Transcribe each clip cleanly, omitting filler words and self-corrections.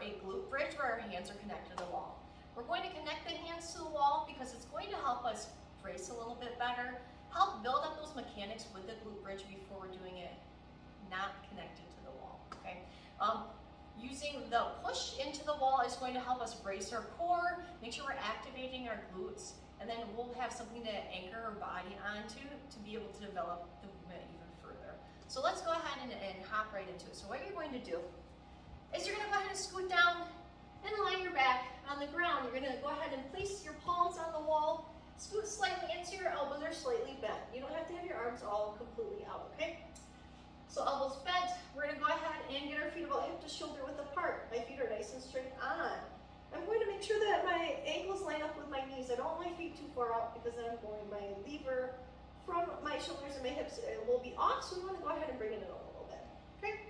a glute bridge where our hands are connected to the wall. We're going to connect the hands to the wall because it's going to help us brace a little bit better, help build up those mechanics with the glute bridge before we're doing it not connected to the wall, okay? Using the push into the wall is going to help us brace our core, make sure we're activating our glutes, and then we'll have something to anchor our body onto to be able to develop the movement even further. So let's go ahead and hop right into it. So what you're going to do is you're going to go ahead and scoot down and lie your back on the ground. You're going to go ahead and place your palms on the wall, scoot slightly into your elbows are slightly bent. You don't have to have your arms all completely out, okay? So elbows bent, we're going to go ahead and get our feet about hip to shoulder width apart. My feet are nice and straight on. I'm going to make sure that my ankles line up with my knees. I don't want my feet too far out because then I'm going, my lever from my shoulders and my hips will be off, so we want to go ahead and bring it in a little bit, okay?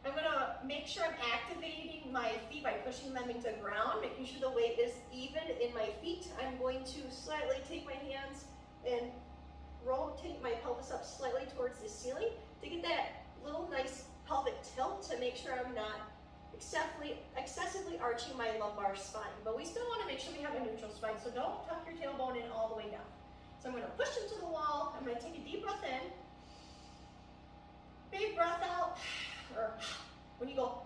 I'm going to make sure I'm activating my feet by pushing them into the ground, making sure the weight is even in my feet. I'm going to slightly take my hands and rotate my pelvis up slightly towards the ceiling to get that little nice pelvic tilt to make sure I'm not excessively arching my lumbar spine. But we still want to make sure we have a neutral spine, so don't tuck your tailbone in all the way down. So I'm going to push into the wall. I'm going to take a deep breath in, big breath out, or when you go,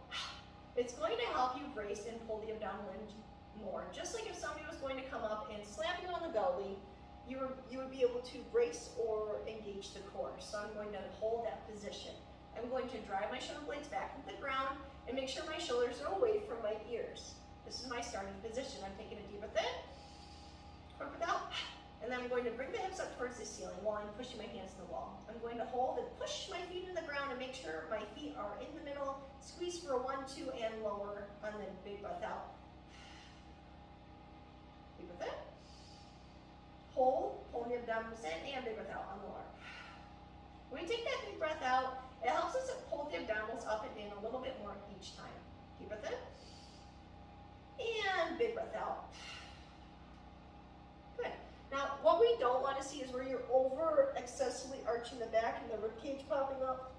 it's going to help you brace and pull the abdominal in more. Just like if somebody was going to come up and slap you on the belly, you would be able to brace or engage the core. So I'm going to hold that position. I'm going to drive my shoulder blades back into the ground and make sure my shoulders are away from my ears. This is my starting position. I'm taking a deep breath in, quick breath out, and then I'm going to bring the hips up towards the ceiling while I'm pushing my hands to the wall. I'm going to hold and push my feet in the ground and make sure my feet are in the middle. Squeeze for a 1, 2, and lower, and then big breath out. Deep breath in. Hold, pull the abdominals in, and big breath out on the lower. When we take that big breath out, it helps us to pull the abdominals up and in a little bit more each time. Deep breath in, and big breath out. Good. Now, what we don't want to see is where you're over excessively arching the back and the rib cage popping up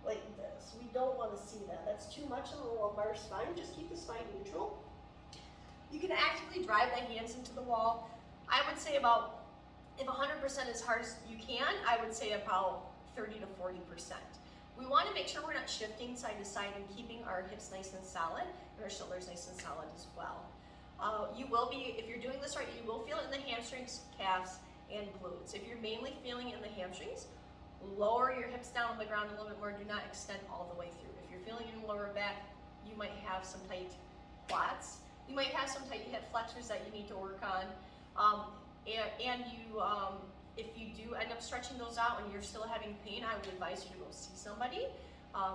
like this. We don't want to see that. That's too much on the lumbar spine. Just keep the spine neutral. You can actively drive the hands into the wall. I would say about, if 100% as hard as you can, I would say about 30 to 40%. We want to make sure we're not shifting side to side and keeping our hips nice and solid and our shoulders nice and solid as well. You will be, if you're doing this right, you will feel it in the hamstrings, calves, and glutes. If you're mainly feeling it in the hamstrings, lower your hips down on the ground a little bit more. Do not extend all the way through. If you're feeling it in the lower back, you might have some tight quads. You might have some tight hip flexors that you need to work on. If you do end up stretching those out and you're still having pain, I would advise you to go see somebody, an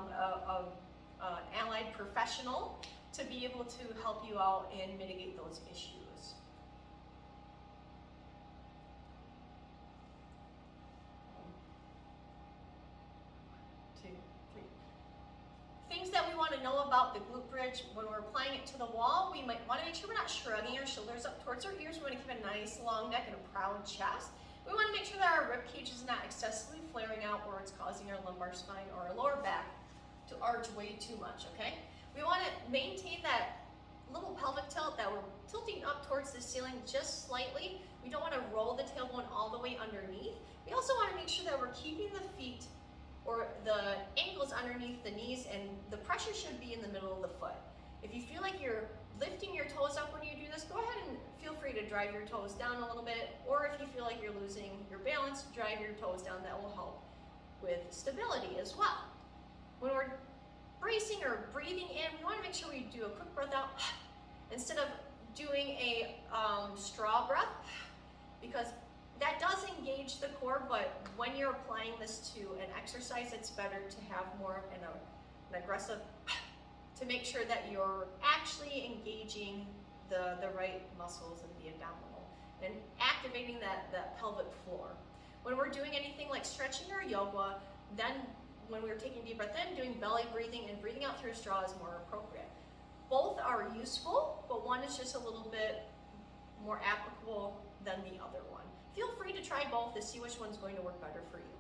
allied professional, to be able to help you out and mitigate those issues. 1, 2, 3. Things that we want to know about the glute bridge when we're applying it to the wall, we might want to make sure we're not shrugging our shoulders up towards our ears. We want to keep a nice long neck and a proud chest. We want to make sure that our rib cage is not excessively flaring out where it's causing our lumbar spine or our lower back to arch way too much, okay? We want to maintain that little pelvic tilt, that we're tilting up towards the ceiling just slightly. We don't want to roll the tailbone all the way underneath. We also want to make sure that we're keeping the feet or the ankles underneath the knees, and the pressure should be in the middle of the foot. If you feel like you're lifting your toes up when you do this, go ahead and feel free to drive your toes down a little bit, or if you feel like you're losing your balance, drive your toes down. That will help with stability as well. When we're bracing or breathing in, we want to make sure we do a quick breath out instead of doing a straw breath, because that does engage the core, but when you're applying this to an exercise, it's better to have more of an aggressive, to make sure that you're actually engaging the right muscles of the abdominal and activating that pelvic floor. When we're doing anything like stretching or yoga, then when we're taking deep breath in, doing belly breathing and breathing out through a straw is more appropriate. Both are useful, but one is just a little bit more applicable than the other one. Feel free to try both to see which one's going to work better for you.